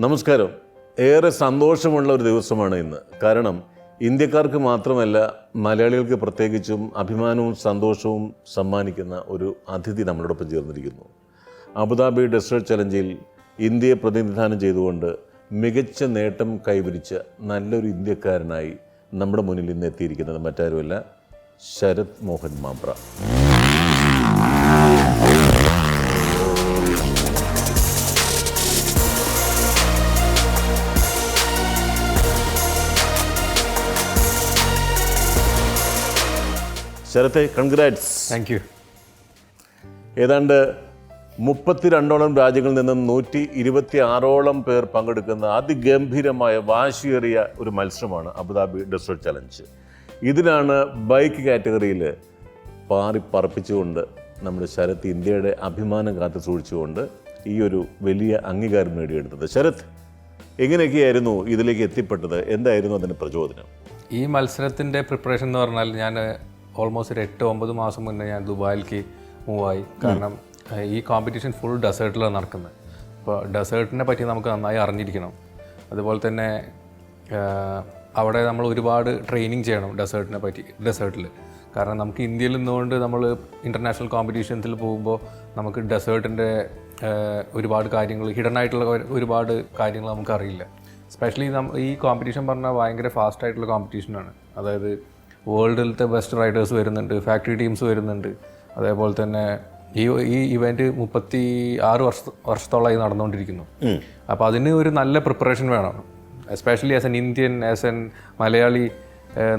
നമസ്കാരം. ഏറെ സന്തോഷമുള്ള ഒരു ദിവസമാണ് ഇന്ന്. കാരണം ഇന്ത്യക്കാർക്ക് മാത്രമല്ല, മലയാളികൾക്ക് പ്രത്യേകിച്ചും അഭിമാനവും സന്തോഷവും സമ്മാനിക്കുന്ന ഒരു അതിഥി നമ്മളോടൊപ്പം ചേർന്നിരിക്കുന്നു. അബുദാബി ഡെസേർട്ട് ചലഞ്ചിൽ ഇന്ത്യയെ പ്രതിനിധാനം ചെയ്തുകൊണ്ട് മികച്ച നേട്ടം കൈവരിച്ച നല്ലൊരു ഇന്ത്യക്കാരനായി നമ്മുടെ മുന്നിൽ ഇന്ന് എത്തിയിരിക്കുന്നത് മറ്റാരുമല്ല, ശരത് മോഹൻ മാമ്പ്ര. ശരത്തെ, കൺഗ്രാറ്റ്സ്. Thank you. ഏതാണ്ട് 32ഓളം രാജ്യങ്ങളിൽ നിന്നും 126ഓളം പേർ പങ്കെടുക്കുന്ന അതിഗംഭീരമായ വാശിയേറിയ ഒരു മത്സരമാണ് അബുദാബി ഡെസേർട്ട് ചലഞ്ച്. ഇതിനാണ് ബൈക്ക് കാറ്റഗറിയിൽ പറപ്പിച്ചുകൊണ്ട് നമ്മുടെ ശരത് ഇന്ത്യയുടെ അഭിമാനം കാത്തു സൂക്ഷിച്ചുകൊണ്ട് ഈ ഒരു വലിയ അംഗീകാരം നേടിയെടുത്തത്. ശരത്, എങ്ങനെയൊക്കെയായിരുന്നു ഇതിലേക്ക് എത്തിപ്പെട്ടത്? എന്തായിരുന്നു അതിൻ്റെ പ്രചോദനം? ഈ മത്സരത്തിൻ്റെ പ്രിപ്പറേഷൻ എന്ന് പറഞ്ഞാൽ ഞാൻ ഓൾമോസ്റ്റ് ഒരു 8-9 മാസം മുന്നേ ഞാൻ ദുബായിലേക്ക് മൂവായി. കാരണം ഈ കോമ്പറ്റീഷൻ ഫുൾ ഡെസേർട്ടിലാണ് നടക്കുന്നത്. അപ്പോൾ ഡെസേർട്ടിനെ പറ്റി നമുക്ക് നന്നായി അറിഞ്ഞിരിക്കണം. അതുപോലെ തന്നെ അവിടെ നമ്മൾ ഒരുപാട് ട്രെയിനിങ് ചെയ്യണം ഡെസേർട്ടിൽ. കാരണം നമുക്ക് ഇന്ത്യയിൽ നിന്നുകൊണ്ട് നമ്മൾ ഇൻ്റർനാഷണൽ കോമ്പറ്റീഷൻസിൽ പോകുമ്പോൾ നമുക്ക് ഡെസേർട്ടിൻ്റെ ഒരുപാട് കാര്യങ്ങൾ, ഹിഡൻ ആയിട്ടുള്ള ഒരുപാട് കാര്യങ്ങൾ നമുക്കറിയില്ല. എസ്പെഷ്യലി ഈ കോമ്പറ്റീഷൻ പറഞ്ഞാൽ ഭയങ്കര ഫാസ്റ്റായിട്ടുള്ള കോമ്പറ്റീഷനാണ്. അതായത് വേൾഡിലത്തെ ബെസ്റ്റ് റൈഡേഴ്സ് വരുന്നുണ്ട്, ഫാക്ടറി ടീംസ് വരുന്നുണ്ട്. അതേപോലെ തന്നെ ഈ ഇവൻറ്റ് 36 വർഷത്തോളമായി നടന്നുകൊണ്ടിരിക്കുന്നു. അപ്പോൾ അതിന് ഒരു നല്ല പ്രിപ്പറേഷൻ വേണം. Especially as an Indian, as an Malayali,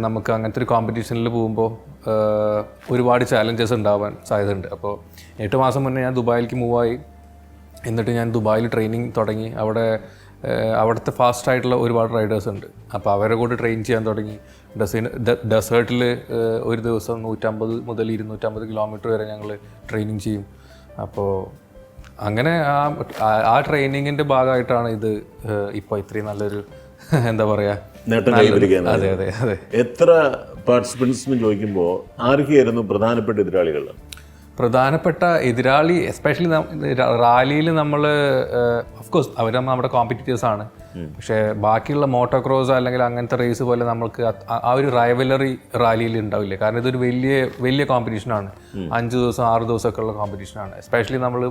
നമുക്ക് അങ്ങനത്തെ ഒരു കോമ്പറ്റീഷനിൽ പോകുമ്പോൾ ഒരുപാട് ചാലഞ്ചസ് ഉണ്ടാവാൻ സാധ്യതയുണ്ട്. അപ്പോൾ 8 മാസം മുന്നേ ഞാൻ ദുബായിലേക്ക് മൂവായി. എന്നിട്ട് ഞാൻ ദുബായിൽ ട്രെയിനിങ് തുടങ്ങി. അവിടുത്തെ ഫാസ്റ്റായിട്ടുള്ള ഒരുപാട് റൈഡേഴ്സ് ഉണ്ട്. അപ്പോൾ അവരെ കൂടെ ട്രെയിൻ ചെയ്യാൻ തുടങ്ങി. ഡെസേർട്ടിൽ ഒരു ദിവസം 150 മുതൽ 250 കിലോമീറ്റർ വരെ ഞങ്ങൾ ട്രെയിനിങ് ചെയ്യും. അപ്പോൾ അങ്ങനെ ആ ട്രെയിനിങ്ങിൻ്റെ ഭാഗമായിട്ടാണ് ഇത് ഇപ്പോൾ ഇത്രയും നല്ലൊരു എന്താ പറയുക നേട്ടം കൈവരിക്കാൻ. അതെ അതെ അതെ. എത്ര പാർട്ടിസിപ്പൻസ് ചോദിക്കുമ്പോൾ ആരൊക്കെയായിരുന്നു പ്രധാനപ്പെട്ട എതിരാളികൾ? പ്രധാനപ്പെട്ട എതിരാളി എസ്പെഷ്യലി റാലിയിൽ നമ്മൾ ഓഫ്കോഴ്സ് അവർ നമ്മുടെ കോമ്പറ്റീറ്റേഴ്സാണ്. പക്ഷേ ബാക്കിയുള്ള മോട്ടോക്രോസ് അല്ലെങ്കിൽ അങ്ങനത്തെ റേസ് പോലെ നമുക്ക് ആ ഒരു റൈവലറി റാലിയിൽ ഉണ്ടാവില്ല. കാരണം ഇതൊരു വലിയ കോമ്പറ്റീഷനാണ്. 5 ദിവസം 6 ദിവസമൊക്കെ ഉള്ള കോമ്പറ്റീഷനാണ്. എസ്പെഷ്യലി നമ്മൾ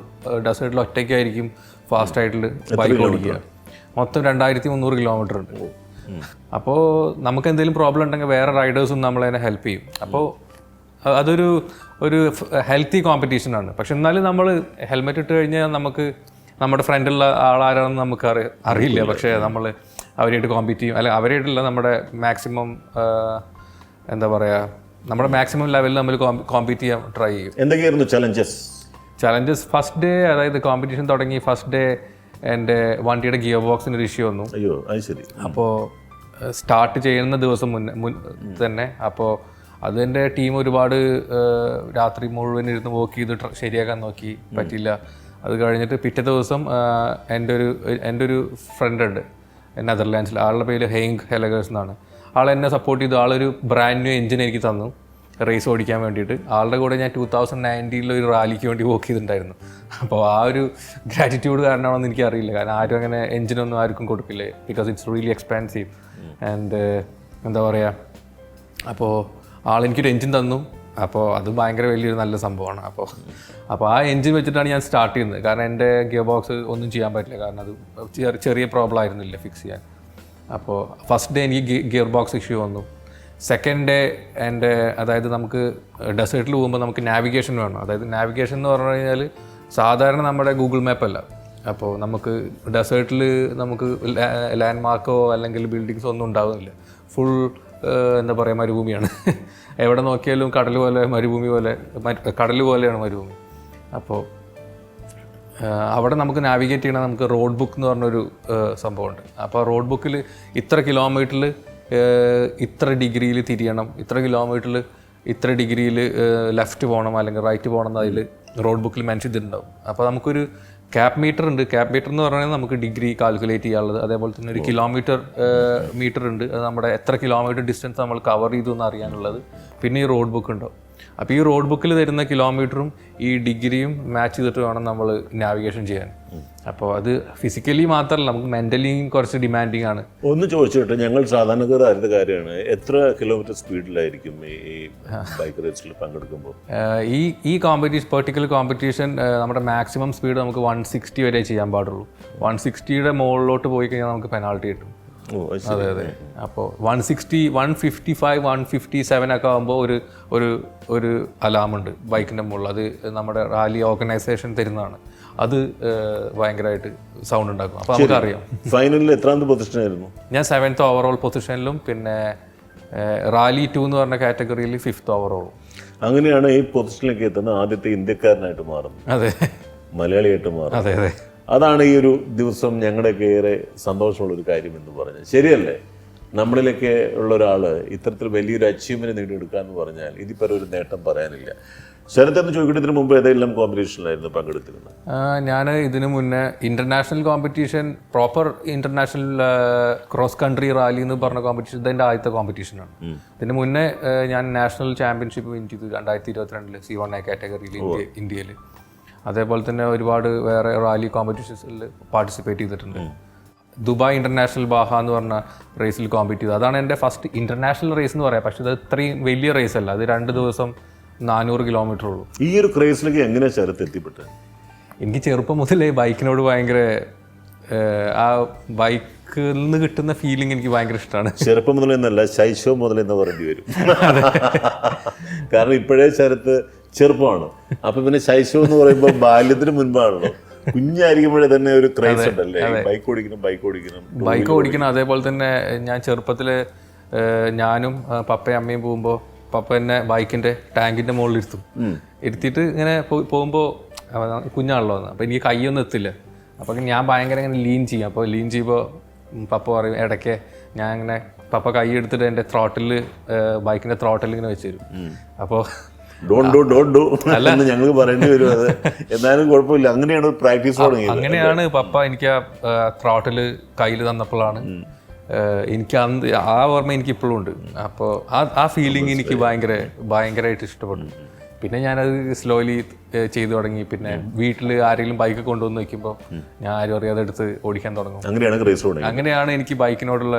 ഡെസേർട്ടിൽ ഒറ്റയ്ക്കായിരിക്കും ഫാസ്റ്റായിട്ട് ബൈക്ക് ഓടിക്കുക. മൊത്തം 2300 കിലോമീറ്റർ ഉണ്ട്. അപ്പോൾ നമുക്ക് എന്തെങ്കിലും പ്രോബ്ലം ഉണ്ടെങ്കിൽ വേറെ റൈഡേഴ്സും നമ്മളതിനെ ഹെൽപ്പ് ചെയ്യും. അപ്പോൾ അതൊരു ഹെൽത്തി കോമ്പറ്റീഷനാണ്. പക്ഷെ എന്നാലും നമ്മൾ ഹെൽമെറ്റ് ഇട്ട് കഴിഞ്ഞാൽ നമുക്ക് നമ്മുടെ ഫ്രണ്ടിലുള്ള ആളാരാണെന്ന് നമുക്ക് അറിയില്ല. പക്ഷേ നമ്മൾ അവരായിട്ട് കോമ്പീറ്റ് ചെയ്യും. അല്ലെങ്കിൽ അവരായിട്ടുള്ള നമ്മുടെ മാക്സിമം എന്താ പറയുക, നമ്മുടെ മാക്സിമം ലെവലിൽ നമ്മൾ കോമ്പീറ്റ് ചെയ്യാൻ ട്രൈ ചെയ്യും. എന്തൊക്കെയായിരുന്നു ചലഞ്ചസ്? ഫസ്റ്റ് ഡേ, അതായത് കോമ്പറ്റീഷൻ തുടങ്ങി ഫസ്റ്റ് ഡേ എൻ്റെ വണ്ടിയുടെ ഗിയർ ബോക്സിന് ഒരു ഇഷ്യൂ വന്നു. അയ്യോ, അത് ശരി. അപ്പോൾ സ്റ്റാർട്ട് ചെയ്യുന്ന ദിവസം തന്നെ അപ്പോൾ അതിൻ്റെ ടീം ഒരുപാട് രാത്രി മുഴുവൻ ഇരുന്ന് വർക്ക് ചെയ്ത് ശരിയാക്കാൻ നോക്കി, പറ്റില്ല. അത് കഴിഞ്ഞിട്ട് പിറ്റേ ദിവസം എൻ്റെ ഒരു ഫ്രണ്ട് ഉണ്ട് നെതർലാൻഡ്സിൽ. ആളുടെ പേര് ഹെയിങ് ഹെലഗേഴ്സ് എന്നാണ്. ആൾ എന്നെ സപ്പോർട്ട് ചെയ്തു. ആളൊരു ബ്രാൻഡ് ന്യൂ എഞ്ചിൻ എനിക്ക് തന്നു റേസ് ഓടിക്കാൻ വേണ്ടിയിട്ട്. ആളുടെ കൂടെ ഞാൻ 2019 ഒരു റാലിക്ക് വേണ്ടി വർക്ക് ചെയ്തിട്ടുണ്ടായിരുന്നു. അപ്പോൾ ആ ഒരു ഗ്രാറ്റിറ്റ്യൂഡ് കാരണമാണെന്ന് എനിക്കറിയില്ല. കാരണം ആരും അങ്ങനെ എഞ്ചിനൊന്നും ആർക്കും കൊടുക്കില്ലേ, because it's really expensive. And എന്താ പറയുക, അപ്പോൾ ആളെനിക്കൊരു എൻജിൻ തന്നു. അപ്പോൾ അത് ഭയങ്കര വലിയൊരു നല്ല സംഭവമാണ്. അപ്പോൾ ആ എൻജിൻ വെച്ചിട്ടാണ് ഞാൻ സ്റ്റാർട്ട് ചെയ്യുന്നത്. കാരണം എൻ്റെ ഗിയർ ബോക്സ് ഒന്നും ചെയ്യാൻ പറ്റില്ല. കാരണം അത് ചെറിയ പ്രോബ്ലം ആയിരുന്നില്ല ഫിക്സ് ചെയ്യാൻ. അപ്പോൾ ഫസ്റ്റ് ഡേ എനിക്ക് ഗിയർ ബോക്സ് ഇഷ്യൂ വന്നു. സെക്കൻഡ് ഡേ അതായത് നമുക്ക് ഡെസേർട്ടിൽ പോകുമ്പോൾ നമുക്ക് നാവിഗേഷൻ വേണം. അതായത് നാവിഗേഷൻ എന്ന് പറഞ്ഞു കഴിഞ്ഞാൽ സാധാരണ നമ്മുടെ ഗൂഗിൾ മാപ്പല്ല. അപ്പോൾ നമുക്ക് ഡെസേർട്ടിൽ നമുക്ക് ലാൻഡ് മാർക്കോ അല്ലെങ്കിൽ ബിൽഡിങ്സോ ഒന്നും ഉണ്ടാകുന്നില്ല. ഫുൾ എന്താ പറയുക, മരുഭൂമിയാണ്. എവിടെ നോക്കിയാലും കടൽ പോലെ, മരുഭൂമി പോലെ, കടൽ പോലെയാണ് മരുഭൂമി. അപ്പോൾ അവിടെ നമുക്ക് നാവിഗേറ്റ് ചെയ്യണം. നമുക്ക് റോഡ് ബുക്ക് എന്ന് പറഞ്ഞൊരു സംഭവമുണ്ട്. അപ്പോൾ റോഡ് ബുക്കിൽ ഇത്ര കിലോമീറ്ററിൽ ഇത്ര ഡിഗ്രിയിൽ തിരിയണം, ഇത്ര കിലോമീറ്ററിൽ ഇത്ര ഡിഗ്രിയിൽ ലെഫ്റ്റ് പോകണം അല്ലെങ്കിൽ റൈറ്റ് പോകണം എന്ന് അതിൽ റോഡ് ബുക്കിൽ മെൻഷൻ ചെയ്തിട്ടുണ്ടാവും. അപ്പോൾ നമുക്കൊരു ക്യാപ് മീറ്റർ ഉണ്ട്. ക്യാപ് മീറ്റർ എന്ന് പറഞ്ഞാൽ നമുക്ക് ഡിഗ്രി കാൽക്കുലേറ്റ് ചെയ്യാനുള്ളത്. അതേപോലെ തന്നെ ഒരു മീറ്റർ ഉണ്ട്. അത് നമ്മുടെ എത്ര കിലോമീറ്റർ ഡിസ്റ്റൻസ് നമ്മൾ കവർ ചെയ്തു എന്ന് അറിയാനുള്ളത്. പിന്നെ ഈ റോഡ് ബുക്ക് ഉണ്ടാവും. അപ്പോൾ ഈ റോഡ് ബുക്കിൽ തരുന്ന കിലോമീറ്ററും ഈ ഡിഗ്രിയും മാച്ച് ചെയ്തിട്ട് വേണം നമ്മൾ നാവിഗേഷൻ ചെയ്യാൻ. അപ്പോൾ അത് ഫിസിക്കലി മാത്രമല്ല, നമുക്ക് മെൻ്റലിയും കുറച്ച് ഡിമാൻഡിങ് ആണ്. ഒന്ന് ചോദിച്ചോട്ടെ, ഞങ്ങൾ സാധാരണക്കാരായിരുന്ന കാര്യമാണ്, എത്ര കിലോമീറ്റർ സ്പീഡിലായിരിക്കും ഈ ബൈക്ക് റേസിൽ പങ്കെടുക്കുമ്പോൾ? ഈ പെർട്ടിക്കുലർ കോമ്പറ്റീഷൻ നമ്മുടെ മാക്സിമം സ്പീഡ് നമുക്ക് 160 വരെ ചെയ്യാൻ പാടുള്ളൂ. 160യുടെ മുകളിലോട്ട് പോയി കഴിഞ്ഞാൽ നമുക്ക് പെനാൾട്ടി കിട്ടും. അതെ അതെ. അപ്പോൾ 160, 155, 157 ഒക്കെ ആകുമ്പോൾ ഒരു അലാമുണ്ട് ബൈക്കിൻ്റെ മുകളിൽ. അത് നമ്മുടെ റാലി ഓർഗനൈസേഷൻ തരുന്നതാണ്. അത് ഭയങ്കരമായിട്ട് സൗണ്ട് ഉണ്ടാക്കും. അപ്പോൾ നമുക്കറിയാം. ഫൈനലിൽ എത്രാമത്തെ പൊസിഷനായിരുന്നു? ഞാൻ 7th ഓവറോൾ പൊസിഷനിലും പിന്നെ റാലി 2 എന്ന് പറഞ്ഞ കാറ്റഗറിയിൽ 5th ഓവറോളും. അങ്ങനെയാണ് ഈ പൊസിഷനിലേക്ക് എത്തുന്ന ആദ്യത്തെ ഇന്ത്യക്കാരനായിട്ട് മാറുന്നത്. അതെ, മലയാളിയായിട്ട് മാറുന്നത്. അതെ അതെ. അതാണ് ഈ ഒരു ദിവസം ഞങ്ങളുടെയൊക്കെ ഏറെ സന്തോഷമുള്ളൊരു കാര്യം എന്ന് പറഞ്ഞത്. ശരിയല്ലേ? നമ്മളിലൊക്കെ ഉള്ള ഒരാൾ ഇത്തരത്തിൽ വലിയൊരു അച്ചീവ്മെൻറ്റ് നേടിയെടുക്കുക എന്ന് പറഞ്ഞാൽ ഇതിപ്പോൾ ഒരു നേട്ടം പറയാനില്ല. ശരത്തെന്ന് ചോദിക്കുന്നതിന് മുമ്പ് ഏതെല്ലാം കോമ്പറ്റീഷനിലായിരുന്നു പങ്കെടുത്തിരുന്നത്? ഞാൻ ഇതിനു മുന്നേ international competition, proper international cross country rally എന്ന് പറഞ്ഞ കോമ്പറ്റീഷൻ ഇതെൻ്റെ ആദ്യത്തെ കോമ്പറ്റീഷനിലാണ്. ഇതിന് മുന്നേ ഞാൻ നാഷണൽ ചാമ്പ്യൻഷിപ്പ് വിൻ ചെയ്തു 2022 C1A കാറ്റഗറിയിൽ ഇന്ത്യയിൽ. അതേപോലെ തന്നെ ഒരുപാട് വേറെ റാലി കോമ്പറ്റീഷൻസിൽ പാർട്ടിസിപ്പേറ്റ് ചെയ്തിട്ടുണ്ട്. ദുബായ് ഇൻ്റർനാഷണൽ ബാഹ എന്ന് പറഞ്ഞ റേസിൽ കോമ്പീറ്റ് ചെയ്തു. അതാണ് എൻ്റെ ഫസ്റ്റ് ഇൻ്റർനാഷണൽ റേസ് എന്ന് പറയാം. പക്ഷേ ഇത് ഇത്രയും വലിയ റേസ് അല്ല. അത് 2 ദിവസം 400 കിലോമീറ്റർ ഉള്ളൂ. ഈ ഒരു ക്രേസിലേക്ക് എങ്ങനെ ശരത്ത് എത്തിപ്പെട്ടത്? എനിക്ക് ചെറുപ്പം മുതലേ ബൈക്കിനോട് ഭയങ്കര ആ ബൈക്കിൽ നിന്ന് കിട്ടുന്ന ഫീലിംഗ് എനിക്ക് ഭയങ്കര ഇഷ്ടമാണ്. ചെറുപ്പം മുതലെന്നല്ല, ശൈശവം മുതലെന്ന് പറയേണ്ടി വരും. കാരണം ഇപ്പോഴേ ശരത്ത് ചെറുപ്പമാണ്. അപ്പൊ പിന്നെ ശൈശവം എന്ന് പറയുമ്പോൾ ബാല്യത്തിന് മുൻപാണല്ലോ. കുഞ്ഞായിരിക്കുമ്പോഴേ തന്നെ ഒരു ക്രൈസ് ഉണ്ടല്ലേ, ബൈക്ക് ഓടിക്കണം. അതേപോലെ തന്നെ ഞാൻ ചെറുപ്പത്തിൽ ഞാനും പപ്പയും അമ്മയും പോകുമ്പോൾ പപ്പ എന്നെ ബൈക്കിന്റെ ടാങ്കിന്റെ മുകളിൽ ഇരുത്തിയിട്ട് ഇങ്ങനെ പോകുമ്പോൾ കുഞ്ഞാണല്ലോ, അപ്പോൾ എനിക്ക് കൈയൊന്നും എത്തില്ല. അപ്പോൾ ഞാൻ ഭയങ്കര ഇങ്ങനെ ലീൻ ചെയ്യും. അപ്പോൾ ലീൻ ചെയ്യുമ്പോൾ പപ്പ പറയും ഇടയ്ക്ക് ഞാൻ ഇങ്ങനെ പപ്പ കൈ എടുത്തിട്ട് എൻ്റെ ബൈക്കിന്റെ ത്രോട്ടിൽ ഇങ്ങനെ വെച്ച് തരും. അപ്പോൾ ഞങ്ങൾക്ക് പറയേണ്ടി വരും. അത് എന്നാലും കുഴപ്പമില്ല. അങ്ങനെയാണ് പ്രാക്ടീസ് തുടങ്ങിയത്. അങ്ങനെയാണ് പപ്പ എനിക്ക് ആ ത്രോട്ടിൽ കയ്യിൽ തന്നപ്പോഴാണ് എനിക്ക് ആ ഓർമ്മ എനിക്ക് ഇപ്പോഴും ഉണ്ട്. അപ്പോൾ ആ ഫീലിംഗ് എനിക്ക് ഭയങ്കരമായിട്ട് ഇഷ്ടപ്പെട്ടു. പിന്നെ ഞാനത് സ്ലോലി ചെയ്തു തുടങ്ങി. പിന്നെ വീട്ടിൽ ആരെങ്കിലും ബൈക്ക് കൊണ്ടുവന്ന് വയ്ക്കുമ്പോൾ ഞാൻ ആരും അറിയാതെ എടുത്ത് ഓടിക്കാൻ തുടങ്ങും. അങ്ങനെയാണ് എനിക്ക് ബൈക്കിനോടുള്ള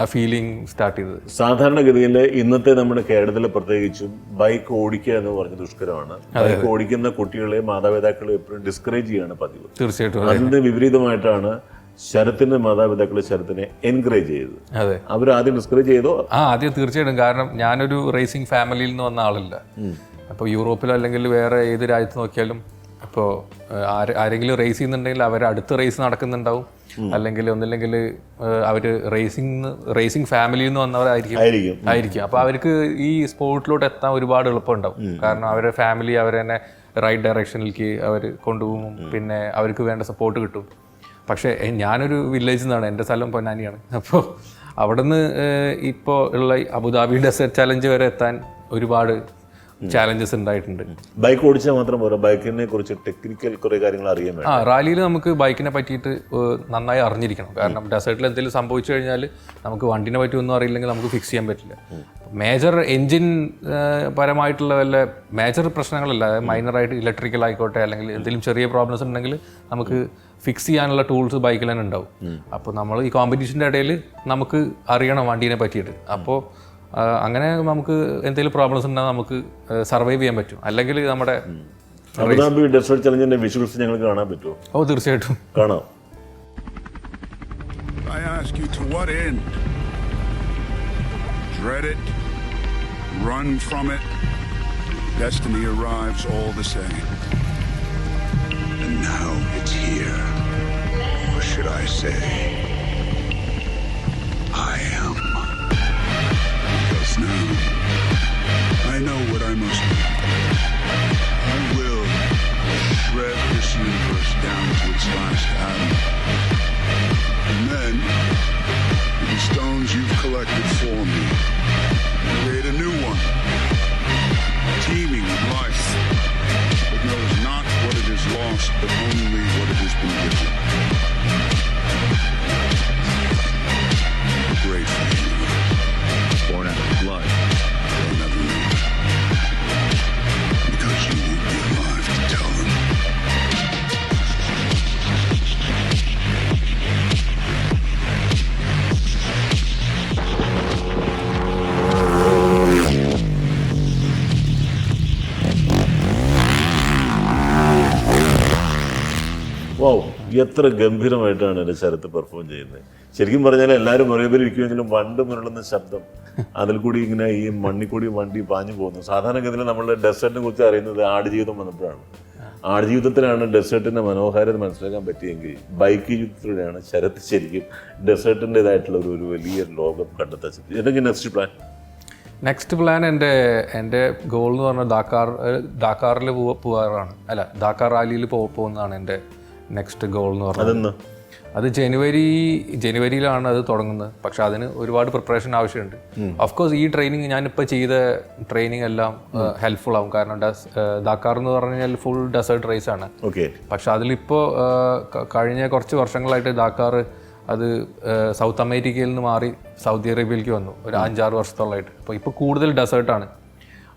ആ ഫീലിംഗ് സ്റ്റാർട്ട് ചെയ്തത്. സാധാരണഗതിയിൽ ഇന്നത്തെ നമ്മുടെ കേരളത്തിൽ പ്രത്യേകിച്ചും ബൈക്ക് ഓടിക്കുക എന്ന് പറഞ്ഞ ദുഷ്കരമാണ്. ബൈക്ക് ഓടിക്കുന്ന കുട്ടികളെ മാതാപിതാക്കളെ എപ്പോഴും ഡിസ്കറേജ് ചെയ്യാണ് പതിവ്. തീർച്ചയായിട്ടും. അതിന് വിപരീതമായിട്ടാണ് ശരത്തിന്റെ മാതാപിതാക്കൾ ശരത്തിനെ എൻകറേജ് ചെയ്തത്. അതെ, അവർ ആദ്യം ഡിസ്കറേജ് ചെയ്തോ? ആദ്യം തീർച്ചയായിട്ടും. കാരണം ഞാനൊരു റേസിംഗ് ഫാമിലിയിൽ നിന്ന് വന്ന ആളല്ല. അപ്പോൾ യൂറോപ്പിലോ അല്ലെങ്കിൽ വേറെ ഏത് രാജ്യത്ത് നോക്കിയാലും അപ്പോൾ ആരെങ്കിലും റേസ് ചെയ്യുന്നുണ്ടെങ്കിൽ അവർ അടുത്ത റേസ് നടക്കുന്നുണ്ടാവും, അല്ലെങ്കിൽ ഒന്നില്ലെങ്കിൽ അവർ റേസിംഗ് ഫാമിലിയിൽ നിന്ന് വന്നവരായിരിക്കും. അപ്പോൾ അവർക്ക് ഈ സ്പോർട്ടിലോട്ട് എത്താൻ ഒരുപാട് എളുപ്പമുണ്ടാവും. കാരണം അവരുടെ ഫാമിലി അവരെ തന്നെ റൈറ്റ് ഡയറക്ഷനിലേക്ക് അവർ കൊണ്ടുപോകും. പിന്നെ അവർക്ക് വേണ്ട സപ്പോർട്ട് കിട്ടും. പക്ഷേ ഞാനൊരു വില്ലേജിൽ നിന്നാണ്, എൻ്റെ സ്ഥലം പൊന്നാനിയാണ്. അപ്പോൾ അവിടെ നിന്ന് ഇപ്പോൾ ഉള്ള അബുദാബി ഡെസേർട്ട് ചലഞ്ച് വരെ എത്താൻ ഒരുപാട് ചാലഞ്ചസ് ഉണ്ടായിട്ടുണ്ട്. ബൈക്ക് ഓടിച്ചാൽ മാത്രം പോരാ, ബൈക്കിനെ കുറിച്ച് ടെക്നിക്കൽ കുറേ കാര്യങ്ങൾ അറിയാൻ വേണം. റാലിയിൽ നമുക്ക് ബൈക്കിനെ പറ്റിയിട്ട് നന്നായി അറിഞ്ഞിരിക്കണം. കാരണം ഡെസേർട്ടിൽ എന്തെങ്കിലും സംഭവിച്ചു കഴിഞ്ഞാൽ നമുക്ക് വണ്ടിനെ പറ്റി ഒന്നും അറിയില്ലെങ്കിൽ നമുക്ക് ഫിക്സ് ചെയ്യാൻ പറ്റില്ല. മേജർ എൻജിൻ പരമായിട്ടുള്ള വല്ല മേജർ പ്രശ്നങ്ങളല്ല, മൈനറായിട്ട് ഇലക്ട്രിക്കൽ ആയിക്കോട്ടെ അല്ലെങ്കിൽ എന്തെങ്കിലും ചെറിയ പ്രോബ്ലംസ് ഉണ്ടെങ്കിൽ നമുക്ക് ഫിക്സ് ചെയ്യാനുള്ള ടൂൾസ് ബൈക്കിൽ തന്നെ ഉണ്ടാവും. അപ്പോൾ നമ്മൾ ഈ കോമ്പറ്റീഷൻ്റെ ഇടയിൽ നമുക്ക് അറിയണം വണ്ടീനെ പറ്റിയിട്ട്. അപ്പോൾ അങ്ങനെ നമുക്ക് എന്തെങ്കിലും പ്രോബ്ലംസ് ഉണ്ടെങ്കിൽ നമുക്ക് സർവൈവ് ചെയ്യാൻ പറ്റും. അല്ലെങ്കിൽ നമ്മുടെ അബുദാബി ഡെസേർട്ട് ചലഞ്ചിന്റെ വിഷ്വൽസ് ഞങ്ങൾക്ക് കാണാൻ പറ്റുമോ? ഓ, തീർച്ചയായിട്ടും കാണാം. I ask you, to what end? Dread it, run from it, destiny arrives all the same. And now it's here. Or should I say, I am. Because now I know what I must do. I will shred this universe down to its last atom. And then, with the stones you've collected for me, create a new one, teeming with life, that knows not what it has lost, but only what it has been given. Grateful, born out of blood, they'll never know. എത്ര ഗംഭീരമായിട്ടാണ് എൻ്റെ Sarath perform ചെയ്യുന്നത്. ശരിക്കും പറഞ്ഞാൽ എല്ലാവരും ഒരേപോലെ ഇരിക്കുമെങ്കിലും വണ്ട് മുരളുന്ന ശബ്ദം അതിൽ കൂടി ഇങ്ങനെ ഈ മണ്ണിൽ കൂടി വണ്ടി പാഞ്ഞു പോകുന്നു. സാധാരണഗതിയിൽ നമ്മൾ ഡെസേർട്ടിനെ കുറിച്ച് അറിയുന്നത് ആടുജീവിതം വന്നപ്പോഴാണ്. ആടുജീവിതത്തിലാണ് ഡെസേർട്ടിൻ്റെ മനോഹാരിത മനസ്സിലാക്കാൻ പറ്റിയെങ്കിൽ ബൈക്ക് ജീവിതത്തിലൂടെയാണ് ശരത്ത് ശരിക്കും ഡെസേർട്ടിൻ്റെതായിട്ടുള്ള ഒരു വലിയ ലോകം കണ്ടെത്താൻ സാധിക്കും. എന്തൊക്കെ നെക്സ്റ്റ് പ്ലാൻ? നെക്സ്റ്റ് പ്ലാൻ എൻ്റെ ഗോൾ എന്ന് പറഞ്ഞാൽ ഡാക്കാറിൽ പോകാറാണ്. അല്ല, ഡാക്കാർ റാലിയിൽ പോകുന്നതാണ് എൻ്റെ നെക്സ്റ്റ് ഗോൾ എന്ന് പറഞ്ഞത്. അത് ജനുവരിയിലാണ് അത് തുടങ്ങുന്നത്. പക്ഷെ അതിന് ഒരുപാട് പ്രിപ്പറേഷൻ ആവശ്യമുണ്ട്. ഓഫ്കോഴ്സ് ഈ ട്രെയിനിങ് ഞാനിപ്പോൾ ചെയ്ത ട്രെയിനിങ് എല്ലാം ഹെൽപ്ഫുൾ ആവും. കാരണം ഡാക്കാർ എന്ന് പറഞ്ഞു കഴിഞ്ഞാൽ ഫുൾ ഡെസേർട്ട് റേസ് ആണ്. പക്ഷെ അതിലിപ്പോൾ കഴിഞ്ഞ കുറച്ച് വർഷങ്ങളായിട്ട് ഡാക്കാർ അത് സൗത്ത് അമേരിക്കയിൽ നിന്ന് മാറി സൗദി അറേബ്യയിലേക്ക് വന്നു ഒരു 5-6 വർഷത്തോളമായിട്ട്. ഇപ്പോൾ കൂടുതൽ ഡെസേർട്ടാണ്.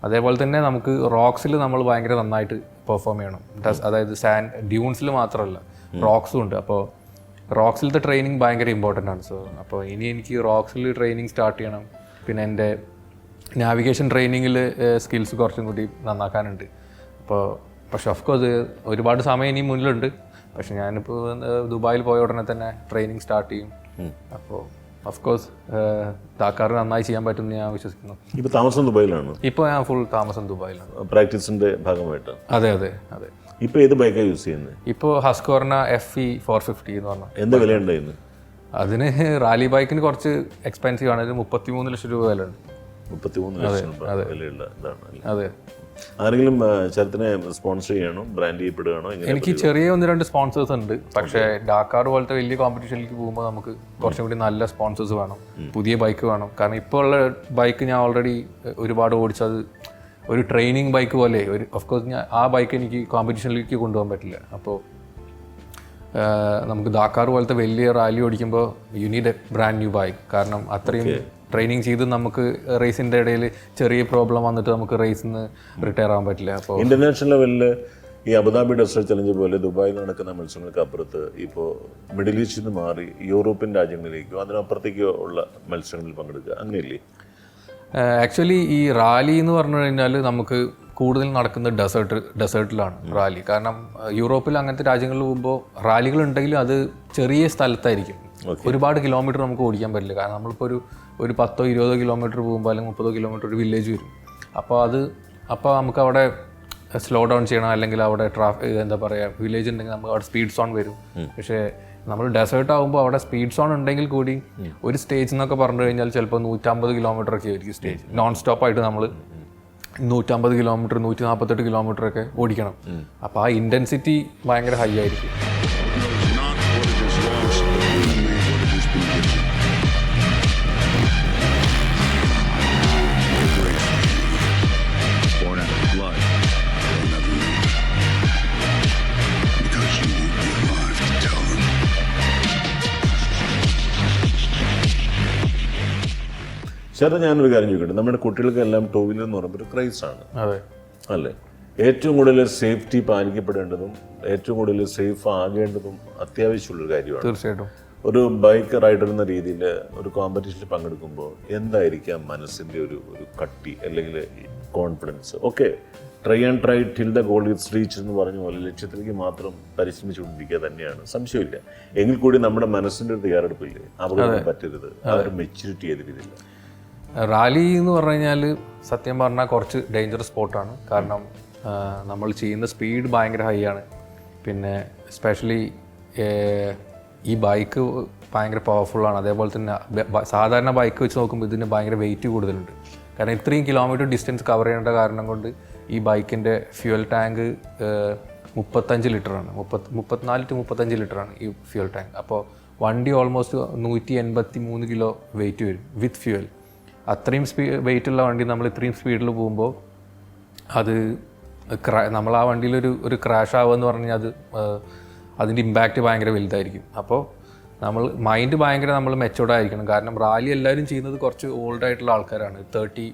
അതേപോലെ തന്നെ നമുക്ക് റോക്സിൽ നമ്മൾ ഭയങ്കര നന്നായിട്ട് പെർഫോം ചെയ്യണം. അതായത് ഡ്യൂൺസിൽ മാത്രമല്ല റോക്സും ഉണ്ട്. അപ്പോൾ റോക്സിലത്തെ ട്രെയിനിങ് ഭയങ്കര ഇമ്പോർട്ടൻ്റ് ആണ്. അപ്പോൾ ഇനി എനിക്ക് റോക്സിൽ ട്രെയിനിങ് സ്റ്റാർട്ട് ചെയ്യണം. പിന്നെ എൻ്റെ നാവിഗേഷൻ ട്രെയിനിങ്ങിൽ സ്കിൽസ് കുറച്ചും കൂടി നന്നാക്കാനുണ്ട്. പക്ഷെ ഓഫ്കോഴ്സ് ഒരുപാട് സമയം ഇനി മുന്നിലുണ്ട്. പക്ഷെ ഞാനിപ്പോൾ ദുബായിൽ പോയ ഉടനെ തന്നെ ട്രെയിനിങ് സ്റ്റാർട്ട് ചെയ്യും. അപ്പോൾ ഓഫ്കോഴ്സ് ഡാക്കാർ നന്നായി ചെയ്യാൻ പറ്റുമെന്ന് ഞാൻ വിശ്വസിക്കുന്നു. ഇപ്പോൾ താമസം ദുബായിലാണ്? ഇപ്പോൾ ഞാൻ ഫുൾ താമസം ദുബായിലാണ്. പ്രാക്ടീസിൻ്റെ ഭാഗമായിട്ട്? അതെ. ഇപ്പോൾ ഏത് ബൈക്കാണ് യൂസ് ചെയ്യുന്നത്? ഇപ്പോൾ ഹസ്കോർണ FE 450 എന്ന് പറഞ്ഞാൽ. എന്ത് വിലയുണ്ടായിരുന്നു അതിന്? റാലി ബൈക്കിന് കുറച്ച് എക്സ്പെൻസീവ് ആണ്. അതിന് 33 ലക്ഷം രൂപ വില ഉണ്ട്. 33 ലക്ഷം വിലയുള്ള ഇതാണ്. അതെ. ആരെങ്കിലും ശരത്തിനെ സ്പോൺസർ ചെയ്യണോ, ബ്രാൻഡ് ചെയ്യപ്പെടുകയാണോ? എനിക്ക് ചെറിയ 1-2 സ്പോൺസേഴ്സ് ഉണ്ട്. പക്ഷേ ഡാക്കാർ പോലത്തെ വലിയ കോമ്പറ്റീഷനിലേക്ക് പോകുമ്പോൾ നമുക്ക് കുറച്ചും കൂടി നല്ല സ്പോൺസേഴ്സ് വേണം, പുതിയ ബൈക്ക് വേണം. കാരണം ഇപ്പോൾ ഉള്ള ബൈക്ക് ഞാൻ ഓൾറെഡി ഒരുപാട് ഓടിച്ചത് ഒരു ട്രെയിനിങ് ബൈക്ക് പോലെ. ഓഫ്കോഴ്സ് ആ ബൈക്ക് എനിക്ക് കോമ്പറ്റീഷനിലേക്ക് കൊണ്ടുപോകാൻ പറ്റില്ല. അപ്പോൾ നമുക്ക് ഡാക്കാർ പോലത്തെ വലിയ റാലി ഓടിക്കുമ്പോൾ you need A brand new bike. കാരണം അത്രയും ട്രെയിനിങ് ചെയ്ത് നമുക്ക് റേസിൻ്റെ ഇടയിൽ ചെറിയ പ്രോബ്ലം വന്നിട്ട് നമുക്ക് റേസിൽ നിന്ന് റിട്ടയർ ആവാൻ പറ്റില്ല. അപ്പോൾ ഇന്റർനാഷണൽ ലെവലിൽ ഈ അബുദാബി ഡെസേർട്ട് ചലഞ്ച് പോലെ ദുബായിൽ നടക്കുന്ന മത്സരങ്ങൾക്ക് അപ്പുറത്ത് ഇപ്പോൾ മിഡിൽ ഈസ്റ്റിൽ നിന്ന് മാറി യൂറോപ്യൻ രാജ്യങ്ങളിലേക്കോ അതിനപ്പുറത്തേക്കോ ഉള്ള മത്സരങ്ങളിൽ പങ്കെടുക്കുക, അങ്ങനെയില്ലേ? ആക്ച്വലി ഈ റാലി എന്ന് പറഞ്ഞു കഴിഞ്ഞാൽ നമുക്ക് കൂടുതൽ നടക്കുന്നത് ഡെസേർട്ടിലാണ് റാലി. കാരണം യൂറോപ്പിൽ അങ്ങനത്തെ രാജ്യങ്ങളിൽ പോകുമ്പോൾ റാലികൾ ഉണ്ടെങ്കിലും അത് ചെറിയ സ്ഥലത്തായിരിക്കും. ഒരുപാട് കിലോമീറ്റർ നമുക്ക് ഓടിക്കാൻ പറ്റില്ല. കാരണം നമ്മളിപ്പോൾ ഒരു 10-20 കിലോമീറ്റർ പോകുമ്പോൾ അല്ലെങ്കിൽ 30 കിലോമീറ്റർ ഒരു വില്ലേജ് വരും. അപ്പോൾ നമുക്ക് അവിടെ സ്ലോ ഡൗൺ ചെയ്യണം. അല്ലെങ്കിൽ അവിടെ എന്താ പറയുക, വില്ലേജ് ഉണ്ടെങ്കിൽ നമുക്ക് അവിടെ സ്പീഡ് സോൺ വരും. പക്ഷേ നമ്മൾ ഡെസേർട്ട് ആകുമ്പോൾ അവിടെ സ്പീഡ് സോൺ ഉണ്ടെങ്കിൽ കൂടി ഒരു സ്റ്റേജ് എന്നൊക്കെ പറഞ്ഞു കഴിഞ്ഞാൽ ചിലപ്പോൾ 150 കിലോമീറ്റർ ഒക്കെ ആയിരിക്കും സ്റ്റേജ്. നോൺ സ്റ്റോപ്പായിട്ട് നമ്മൾ 150 കിലോമീറ്റർ 148 കിലോമീറ്റർ ഒക്കെ ഓടിക്കണം. അപ്പോൾ ആ ഇൻറ്റൻസിറ്റി ഭയങ്കര ഹൈ ആയിരിക്കും. ചേട്ടൻ ഞാനൊരു കാര്യം ചോദിക്കട്ടെ, നമ്മുടെ കുട്ടികൾക്കെല്ലാം ടൂ വീലർ എന്ന് പറയുമ്പോൾ ഒരു ക്രൈസാണ് അല്ലേ? ഏറ്റവും കൂടുതൽ സേഫ്റ്റി പാലിക്കപ്പെടേണ്ടതും ഏറ്റവും കൂടുതൽ സേഫ് ആകേണ്ടതും അത്യാവശ്യമുള്ളൊരു കാര്യമാണ്. തീർച്ചയായിട്ടും. ഒരു ബൈക്ക് റൈഡർ എന്ന രീതിയിൽ ഒരു കോമ്പറ്റീഷനിൽ പങ്കെടുക്കുമ്പോൾ എന്തായിരിക്കാം മനസ്സിൻ്റെ ഒരു കട്ടി അല്ലെങ്കിൽ confidence? Okay, try till the goal is reach എന്ന് പറഞ്ഞ പോലെ ലക്ഷ്യത്തിലേക്ക് മാത്രം പരിശ്രമിച്ചുകൊണ്ടിരിക്കുക തന്നെയാണ്, സംശയമില്ല. എങ്കിൽ കൂടി നമ്മുടെ മനസ്സിൻ്റെ ഒരു തയ്യാറെടുപ്പില്ലേ, അപകടം പറ്റരുത്, ആ ഒരു മെച്യൂരിറ്റി ചെയ്തിട്ടില്ല. റാലി എന്ന് പറഞ്ഞു കഴിഞ്ഞാൽ സത്യം പറഞ്ഞാൽ കുറച്ച് ഡേഞ്ചറസ് സ്പോർട്ടാണ്. കാരണം നമ്മൾ ചെയ്യുന്ന സ്പീഡ് ഭയങ്കര ഹൈ ആണ്. പിന്നെ എസ്പെഷ്യലി ഈ ബൈക്ക് ഭയങ്കര പവർഫുള്ളാണ്. അതേപോലെ തന്നെ സാധാരണ ബൈക്ക് വെച്ച് നോക്കുമ്പോൾ ഇതിന് ഭയങ്കര വെയിറ്റ് കൂടുതലുണ്ട്. കാരണം ഇത്രയും കിലോമീറ്റർ ഡിസ്റ്റൻസ് കവർ ചെയ്യേണ്ട കാരണം കൊണ്ട് ഈ ബൈക്കിൻ്റെ ഫ്യൂൽ ടാങ്ക് 35 ലിറ്ററാണ്. 34 to 35 ലിറ്ററാണ് ഈ ഫ്യൂൽ ടാങ്ക്. അപ്പോൾ വണ്ടി ഓൾമോസ്റ്റ് 183 കിലോ വെയിറ്റ് വരും വിത്ത് ഫ്യൂൽ. അത്രയും വെയിറ്റുള്ള വണ്ടി നമ്മൾ ഇത്രയും സ്പീഡിൽ പോകുമ്പോൾ അത് നമ്മൾ ആ വണ്ടിയിൽ ഒരു ക്രാഷ് ആവുമെന്ന് പറഞ്ഞാൽ അതിൻ്റെ ഇമ്പാക്റ്റ് ഭയങ്കര വലുതായിരിക്കും. അപ്പോൾ മൈൻഡ് ഭയങ്കര നമ്മൾ മെച്ചോർഡ് ആയിരിക്കണം. കാരണം റാലി എല്ലാവരും ചെയ്യുന്നത് കുറച്ച് ഓൾഡ് ആയിട്ടുള്ള ആൾക്കാരാണ്. 30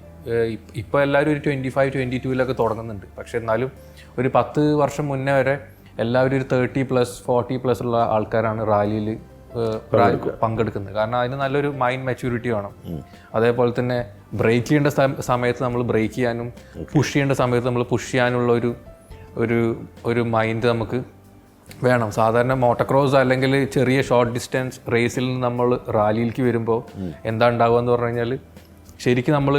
ഇപ്പോൾ എല്ലാവരും ഒരു 25-22 തുടങ്ങുന്നുണ്ട്. പക്ഷെ എന്നാലും ഒരു 10 വർഷം മുന്നേ വരെ എല്ലാവരും ഒരു 30+, 40+ ഉള്ള ആൾക്കാരാണ് റാലിയിൽ പങ്കെടുക്കുന്നത്. കാരണം അതിന് നല്ലൊരു മൈൻഡ് മെച്യൂരിറ്റി വേണം. അതേപോലെ തന്നെ ബ്രേക്ക് ചെയ്യേണ്ട സമയത്ത് നമ്മൾ ബ്രേക്ക് ചെയ്യാനും പുഷ് ചെയ്യേണ്ട സമയത്ത് നമ്മൾ പുഷ് ചെയ്യാനുള്ള ഒരു മൈൻഡ് നമുക്ക് വേണം. സാധാരണ മോട്ടോക്രോസ് അല്ലെങ്കിൽ ചെറിയ ഷോർട്ട് ഡിസ്റ്റൻസ് റേസിൽ നിന്ന് നമ്മൾ റാലിയിലേക്ക് വരുമ്പോൾ എന്താ ഉണ്ടാവുക എന്ന് പറഞ്ഞു കഴിഞ്ഞാൽ ശരിക്കും നമ്മൾ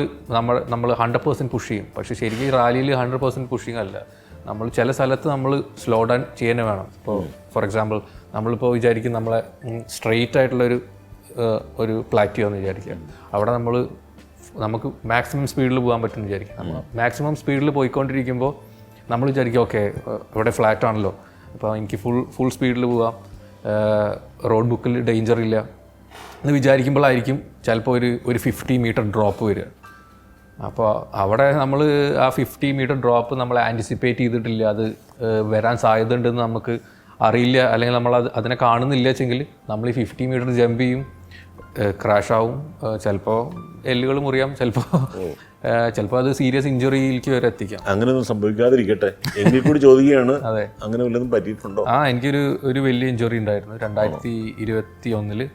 100% പുഷ് ചെയ്യും. പക്ഷേ ശരിക്കും റാലിയിൽ 100% പുഷിങ് അല്ല. നമ്മൾ ചില സ്ഥലത്ത് നമ്മൾ സ്ലോ ഡൗൺ ചെയ്യാൻ വേണം. ഇപ്പോൾ ഫോർ എക്സാമ്പിൾ നമ്മളിപ്പോൾ വിചാരിക്കും നമ്മളെ സ്ട്രെയിറ്റ് ആയിട്ടുള്ളൊരു ഒരു പ്ലാറ്റ്യോ എന്ന് വിചാരിക്കുക. അവിടെ നമുക്ക് മാക്സിമം സ്പീഡിൽ പോകാൻ പറ്റുമെന്ന് വിചാരിക്കുക. നമ്മൾ മാക്സിമം സ്പീഡിൽ പോയിക്കൊണ്ടിരിക്കുമ്പോൾ നമ്മൾ വിചാരിക്കും ഓക്കെ ഇവിടെ ഫ്ലാറ്റ് ആണല്ലോ, അപ്പോൾ എനിക്ക് ഫുൾ സ്പീഡിൽ പോകാം, റോഡ് ബുക്കിൽ ഡേഞ്ചർ ഇല്ല എന്ന് വിചാരിക്കുമ്പോഴായിരിക്കും ചിലപ്പോൾ ഒരു 50 മീറ്റർ ഡ്രോപ്പ് വരിക. അപ്പോൾ അവിടെ നമ്മൾ ആ 50 മീറ്റർ ഡ്രോപ്പ് നമ്മൾ ആൻറ്റിസിപ്പേറ്റ് ചെയ്തിട്ടില്ല, അത് വരാൻ സാധ്യത ഉണ്ടെന്ന് നമുക്ക് അറിയില്ല, അല്ലെങ്കിൽ നമ്മൾ അതിനെ കാണുന്നില്ല വെച്ചെങ്കിൽ നമ്മൾ ഈ 50 മീറ്റർ ജമ്പ് ചെയ്യും, ക്രാഷ് ആവും, ചിലപ്പോൾ എല്ലുകൾ മുറിയാം, ചിലപ്പോൾ അത് സീരിയസ് ഇഞ്ചുറിയിലേക്ക് വരെ എത്തിക്കാം. അങ്ങനെയൊന്നും സംഭവിക്കാതിരിക്കട്ടെ എങ്കിൽ കൂടി ചോദിക്കുകയാണ്. അതെ, അങ്ങനെ വല്ലതും പറ്റിയിട്ടുണ്ടോ? എനിക്കൊരു വലിയ ഇഞ്ചുറി ഉണ്ടായിരുന്നു 2021.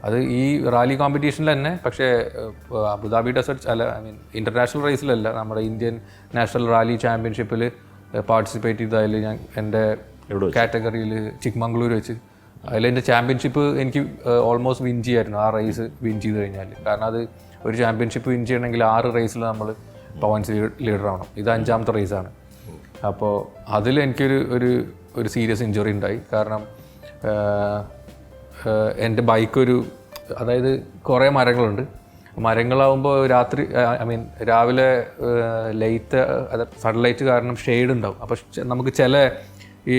അത് ഈ റാലി കോമ്പറ്റീഷനിൽ തന്നെ, പക്ഷേ അബുദാബി ഡെസേർട്സ് അല്ല, ഇന്റർനാഷണൽ റേസിലല്ല, നമ്മുടെ ഇന്ത്യൻ നാഷണൽ റാലി ചാമ്പ്യൻഷിപ്പിൽ പാർട്ടിസിപ്പേറ്റ് ചെയ്തതിൽ ഞാൻ എൻ്റെ കാറ്റഗറിയിൽ ചിക്മംഗ്ലൂർ വെച്ച് അതിലെൻ്റെ ചാമ്പ്യൻഷിപ്പ് എനിക്ക് ഓൾമോസ്റ്റ് വിൻ ചെയ്യായിരുന്നു. ആ റേസ് വിൻ ചെയ്ത് കഴിഞ്ഞാൽ, കാരണം അത് ഒരു ചാമ്പ്യൻഷിപ്പ് വിൻ ചെയ്യണമെങ്കിൽ 6 റേസിൽ നമ്മൾ പോയിന്റ്സ് ലീഡർ ആവണം. ഇത് 5ാമത്തെ റേസാണ്. അപ്പോൾ അതിൽ എനിക്കൊരു സീരിയസ് ഇഞ്ചുറി ഉണ്ടായി. കാരണം എൻ്റെ ബൈക്കൊരു, അതായത് കുറേ മരങ്ങളുണ്ട്, മരങ്ങളാവുമ്പോൾ രാവിലെ ലൈറ്റ് സൺലൈറ്റ് കാരണം ഷെയ്ഡ് ഉണ്ടാവും. അപ്പോൾ നമുക്ക് ചില ഈ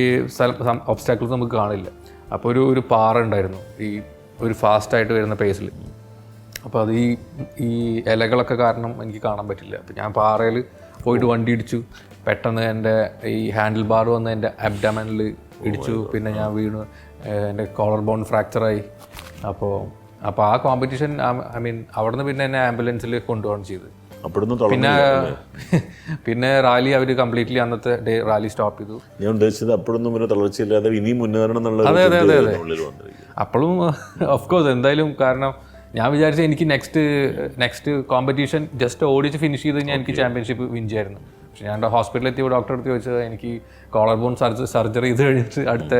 ഒബ്സ്റ്റാക്കിൾസ് നമുക്ക് കാണില്ല. അപ്പോൾ ഒരു പാറ ഉണ്ടായിരുന്നു ഈ ഒരു ഫാസ്റ്റായിട്ട് വരുന്ന പേസിൽ. അപ്പോൾ അത് ഈ ഇലകളൊക്കെ കാരണം എനിക്ക് കാണാൻ പറ്റില്ല. അപ്പോൾ ഞാൻ പാറയിൽ പോയിട്ട് വണ്ടി ഇടിച്ചു. പെട്ടെന്ന് എൻ്റെ ഈ ഹാൻഡിൽ ബാർ വന്ന് എൻ്റെ അബ്ഡമനിൽ ഇടിച്ചു. പിന്നെ ഞാൻ വീണു, എൻ്റെ കോളർ ബോൺ ഫ്രാക്ചറായി. അപ്പോൾ ആ കോമ്പറ്റീഷൻ അവിടെ നിന്ന് പിന്നെ എന്നെ ആംബുലൻസിൽ കൊണ്ടുപോകാൻ ചെയ്ത്. പിന്നെ റാലി അവർ കംപ്ലീറ്റ്ലി അന്നത്തെ ഡേ റാലി സ്റ്റോപ്പ് ചെയ്തു. ഞാൻ ഉദ്ദേശിച്ചത് അപ്പോഴൊന്നും ഒരു തളർച്ചയില്ലാതെ ഇനിയും മുന്നേറണം എന്നുള്ള. അതെ. അപ്പോഴും ഓഫ് കോഴ്സ് എന്തായാലും, കാരണം ഞാൻ വിചാരിച്ച എനിക്ക് നെക്സ്റ്റ് കോമ്പറ്റീഷൻ ജസ്റ്റ് ഓടിച്ച് ഫിനിഷ് ചെയ്ത് കഴിഞ്ഞാൽ എനിക്ക് ചാമ്പ്യൻഷിപ്പ് വിൻ ചെയ്യായിരുന്നു. പക്ഷെ ഞാൻ ഹോസ്പിറ്റലിൽ എത്തിയപ്പോൾ ഡോക്ടറെ അടുത്ത് ചോദിച്ചത് എനിക്ക് കോളർ ബോൺ സർജറി ചെയ്ത് കഴിഞ്ഞിട്ട് അടുത്ത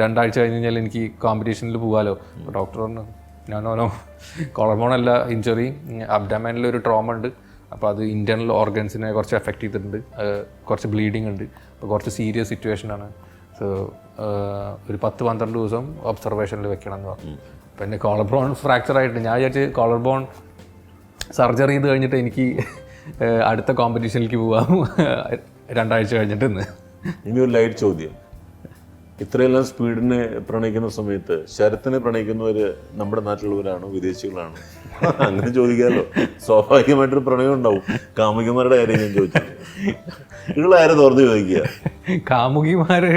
2 ആഴ്ച കഴിഞ്ഞ് കഴിഞ്ഞാൽ എനിക്ക് കോമ്പറ്റീഷനിൽ പോകാമല്ലോ. അപ്പോൾ ഡോക്ടർ പറഞ്ഞു നോ, കോളർ ബോൺ അല്ല ഇഞ്ചുറി, അബ്ഡമനിൽ ഒരു ട്രോമ ഉണ്ട്. അപ്പോൾ അത് ഇൻറ്റേർണൽ ഓർഗൻസിനെ കുറച്ച് എഫക്റ്റ് ചെയ്തിട്ടുണ്ട്, കുറച്ച് ബ്ലീഡിങ് ഉണ്ട്, അപ്പോൾ കുറച്ച് സീരിയസ് സിറ്റുവേഷനാണ്. സോ ഒരു 10-12 ദിവസം ഒബ്സർവേഷനിൽ വെക്കണം എന്ന് പറഞ്ഞു. അപ്പോൾ എൻ്റെ കോളർ ബോൺ ഫ്രാക്ചർ ആയിട്ട് ഞാൻ വിചാരിച്ച് കോളർ ബോൺ സർജറി ചെയ്ത് കഴിഞ്ഞിട്ട് എനിക്ക് അടുത്ത കോമ്പറ്റീഷനിലേക്ക് പോകാം 2 ആഴ്ച കഴിഞ്ഞിട്ട്. ഇനി ഒരു ലൈറ്റ് ചോദ്യം, ഇത്രയെല്ലാം സ്പീഡിനെ പ്രണയിക്കുന്ന സമയത്ത് ശരത്തിനെ പ്രണയിക്കുന്നവർ നമ്മുടെ നാട്ടിലുള്ളവരാണോ വിദേശികളാണോ? അങ്ങനെ ചോദിക്കാമല്ലോ, സ്വാഭാവികമായിട്ടൊരു പ്രണയം ഉണ്ടാവും. കാമുകിമാരുടെ കാര്യം ഞാൻ ചോദിച്ചത്, നിങ്ങളാരെ തുറന്ന് ചോദിക്കുക? കാമുകിമാര്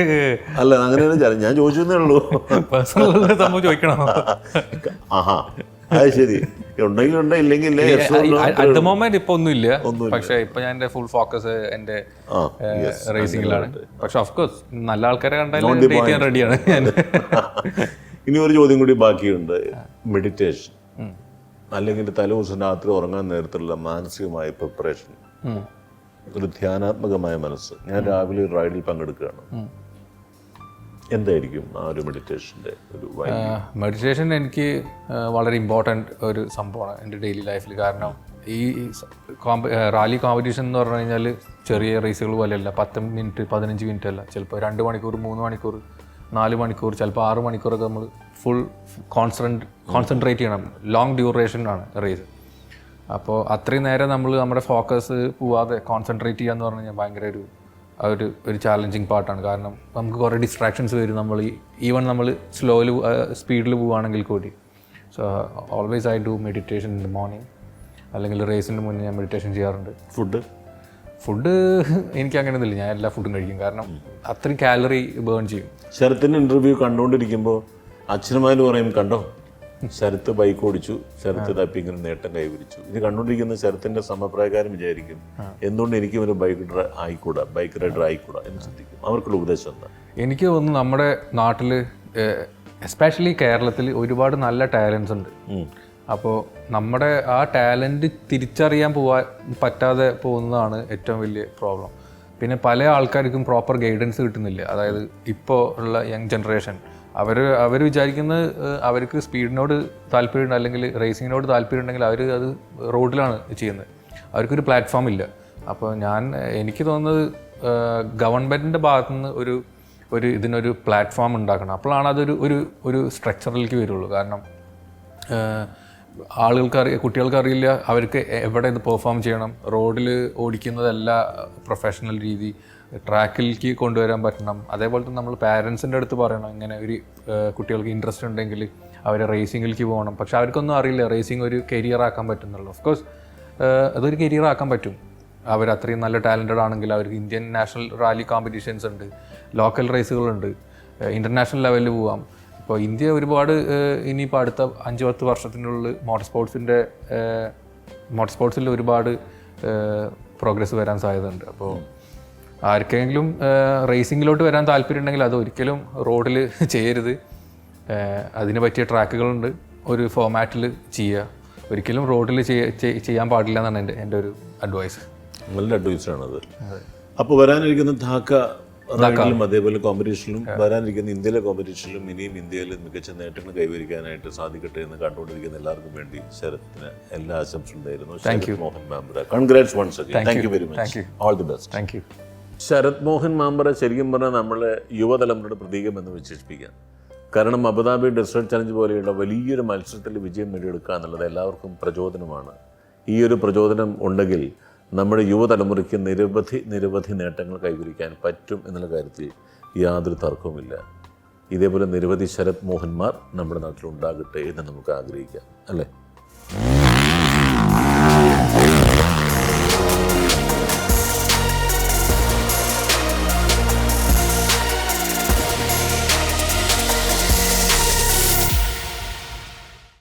അല്ല, അങ്ങനെ ഞാൻ ചോദിച്ചതേ ഉള്ളൂ. ചോദിക്കണം. ആഹാ, അത് ശരി. ഉണ്ടെങ്കിൽ ഉണ്ട്, ഇല്ലെങ്കിൽ അറ്റ് ദ മൊമെന്റ് ഇപ്പൊ ഒന്നുമില്ല. പക്ഷെ ഇപ്പൊ ഞാൻ ഫുൾ ഫോക്കസ് എന്റെ റേസിംഗിലാണ്. പക്ഷെ ഓഫ് കോഴ്സ് നല്ല ആൾക്കാരെ കണ്ടാലും റെഡിയാണ്. ഇനി ഒരു ചോദ്യം കൂടി ബാക്കിയുണ്ട്. മെഡിറ്റേഷൻ അല്ലെങ്കിൽ തലേദിവസം രാത്രി ഉറങ്ങാൻ നേരത്തുള്ള മാനസികമായ പ്രിപ്പറേഷൻ, ഒരു ധ്യാനാത്മകമായ മനസ്സ്. ഞാൻ രാവിലെ റൈഡിൽ പങ്കെടുക്കുകയാണ്. എന്തായിരിക്കും ആ ഒരു മെഡിറ്റേഷൻ്റെ ഒരു? മെഡിറ്റേഷൻ എനിക്ക് വളരെ ഇമ്പോർട്ടൻ്റ് ഒരു സംഭവമാണ് എൻ്റെ ഡെയിലി ലൈഫിൽ. കാരണം ഈ റാലി കോമ്പറ്റീഷൻ എന്ന് പറഞ്ഞു കഴിഞ്ഞാൽ ചെറിയ റേസുകൾ പോലെയല്ല. 10 മിനിറ്റ് 15 മിനിറ്റ് അല്ല, ചിലപ്പോൾ 2 മണിക്കൂർ 3 മണിക്കൂർ 4 മണിക്കൂർ ചിലപ്പോൾ 6 മണിക്കൂറൊക്കെ നമ്മൾ ഫുൾ കോൺസെൻട്രേറ്റ് ചെയ്യണം. ലോങ് ഡ്യൂറേഷനാണ് റേസ്. അപ്പോൾ അത്രയും നേരം നമ്മൾ നമ്മുടെ ഫോക്കസ് പോവാതെ കോൺസെൻട്രേറ്റ് ചെയ്യാന്ന് പറഞ്ഞു കഴിഞ്ഞാൽ ഭയങ്കര ഒരു ചാലഞ്ചിങ് പാർട്ടാണ്. കാരണം നമുക്ക് കുറേ ഡിസ്ട്രാക്ഷൻസ് വരും. ഈവൻ നമ്മൾ സ്പീഡിൽ പോവുകയാണെങ്കിൽ കൂടി. So always I do meditation in the morning, അല്ലെങ്കിൽ റേസിൻ്റെ മുന്നേ ഞാൻ മെഡിറ്റേഷൻ ചെയ്യാറുണ്ട്. ഫുഡ് എനിക്ക് അങ്ങനെയൊന്നുമില്ല, ഞാൻ എല്ലാ ഫുഡും കഴിക്കും. കാരണം അത്രയും കാലറി ബേൺ ചെയ്യും. ശരത്തിൻ്റെ ഇൻ്റർവ്യൂ കണ്ടുകൊണ്ടിരിക്കുമ്പോൾ അച്ഛനുമാര് പറയും, കണ്ടോ ശരത്ത് ബൈക്ക് ഓടിച്ചു, ശരത്ത് തപ്പി ഇങ്ങനെ നേട്ടം കൈവരിച്ചു. ഇത് കണ്ടുകൊണ്ടിരിക്കുന്ന ശരത്തിൻ്റെ സമപ്രായക്കാരും വിചാരിക്കും എന്തുകൊണ്ട് എനിക്കും ഒരു ബൈക്ക് റൈഡർ ആയിക്കൂടാ എന്ന് ചിന്തിക്കും. അവർക്കുള്ള ഉപദേശം എന്താ? എനിക്ക് തോന്നുന്നു നമ്മുടെ നാട്ടിൽ എസ്പെഷ്യലി കേരളത്തിൽ ഒരുപാട് നല്ല ടാലൻസ് ഉണ്ട്. അപ്പോൾ നമ്മുടെ ആ ടാലൻറ്റ് തിരിച്ചറിയാൻ പറ്റാതെ പോകുന്നതാണ് ഏറ്റവും വലിയ പ്രോബ്ലം. പിന്നെ പല ആൾക്കാർക്കും പ്രോപ്പർ ഗൈഡൻസ് കിട്ടുന്നില്ല. അതായത് ഇപ്പോൾ ഉള്ള യങ് ജനറേഷൻ അവർ വിചാരിക്കുന്നത് അവർക്ക് സ്പീഡിനോട് താല്പര്യമുണ്ട് അല്ലെങ്കിൽ റേസിങ്ങിനോട് താല്പര്യമുണ്ടെങ്കിൽ അവർ അത് റോഡിലാണ് ചെയ്യുന്നത്. അവർക്കൊരു പ്ലാറ്റ്ഫോം ഇല്ല. അപ്പോൾ എനിക്ക് തോന്നുന്നത് ഗവൺമെൻറ്റിൻ്റെ ഭാഗത്തുനിന്ന് ഒരു ഇതിനൊരു പ്ലാറ്റ്ഫോം ഉണ്ടാക്കണം. അപ്പോഴാണ് അതൊരു ഒരു സ്ട്രക്ചറിലേക്ക് വരുള്ളൂ. കാരണം കുട്ടികൾക്ക് അറിയില്ല അവർക്ക് എവിടെ ഇത് പെർഫോം ചെയ്യണം. റോഡിൽ ഓടിക്കുന്നതല്ല പ്രൊഫഷണൽ രീതി, ട്രാക്കിലേക്ക് കൊണ്ടുവരാൻ പറ്റണം. അതേപോലെ തന്നെ നമ്മൾ പാരൻസിൻ്റെ അടുത്ത് പറയണം ഇങ്ങനെ ഒരു കുട്ടികൾക്ക് ഇൻട്രസ്റ്റ് ഉണ്ടെങ്കിൽ അവരെ റേസിങ്ങിലേക്ക് പോകണം. പക്ഷെ അവർക്കൊന്നും അറിയില്ല റേസിംഗ് ഒരു കരിയർ ആക്കാൻ പറ്റുന്നുള്ളൂ. ഓഫ് കോഴ്സ് അതൊരു കരിയർ ആക്കാൻ പറ്റും. അത്രയും നല്ല ടാലൻറ്റഡ് ആണെങ്കിൽ അവർക്ക് ഇന്ത്യൻ നാഷണൽ റാലി കോമ്പറ്റീഷൻസ് ഉണ്ട്, ലോക്കൽ റേസുകളുണ്ട്, ഇൻ്റർനാഷണൽ ലെവലിൽ പോവാം. ഇപ്പോൾ ഇന്ത്യ ഒരുപാട് ഇനിയിപ്പോൾ അടുത്ത 5-10 വർഷത്തിനുള്ളിൽ മോട്ടോർ സ്പോർട്സിൽ ഒരുപാട് പ്രോഗ്രസ് വരാൻ സാധ്യതയുണ്ട്. അപ്പോൾ ആർക്കെങ്കിലും റേസിങ്ങിലോട്ട് വരാൻ താല്പര്യം ഉണ്ടെങ്കിൽ അത് ഒരിക്കലും റോഡിൽ ചെയ്യരുത്. അതിന് പറ്റിയ ട്രാക്കുകളുണ്ട്, ഒരു ഫോമാറ്റിൽ ചെയ്യുക. ഒരിക്കലും റോഡിൽ ചെയ്യാൻ പാടില്ല എന്നാണ് എൻ്റെ ഒരു അഡ്വൈസ്. നല്ല അഡ്വൈസാണത്. അപ്പോൾ വരാനിരിക്കുന്ന ധാക്ക റൈഡിലും അതേപോലെ കോമ്പറ്റീഷനിലും വരാനിരിക്കുന്ന ഇന്ത്യയിലെ കോമ്പറ്റീഷനിലും ഇനിയും ഇന്ത്യയിൽ മികച്ച നേട്ടങ്ങൾ കൈവരിക്കാനായിട്ട് സാധിക്കട്ടെ എന്ന് കണ്ടുകൊണ്ടിരിക്കുന്ന എല്ലാവർക്കും വേണ്ടി ശരത്തിന് എല്ലാ ആശംസകളും നേരുന്നു. Sarath Mohan Mampara, congrats once again. Thank you very much. All the best. Thank you. Sarath Mohan Mampara ശരിക്കും പറഞ്ഞാൽ നമ്മളെ യുവതലമുറയുടെ പ്രതീകമെന്ന് വിശേഷിപ്പിക്കാം. കാരണം അബുദാബി ഡെസേർട്ട് ചലഞ്ച് പോലെയുള്ള വലിയൊരു മത്സരത്തിൽ വിജയം നേടിയെടുക്കുക എന്നുള്ളത് എല്ലാവർക്കും പ്രചോദനമാണ്. ഈ ഒരു പ്രചോദനം ഉണ്ടെങ്കിൽ നമ്മുടെ യുവതലമുറയ്ക്ക് നിരവധി നേട്ടങ്ങൾ കൈവരിക്കാൻ പറ്റും എന്നുള്ള കാര്യത്തിൽ യാതൊരു തർക്കവുമില്ല. ഇതേപോലെ നിരവധി ശരത് മോഹന്മാർ നമ്മുടെ നാട്ടിലുണ്ടാകട്ടെ എന്ന് നമുക്ക് ആഗ്രഹിക്കാം, അല്ലേ?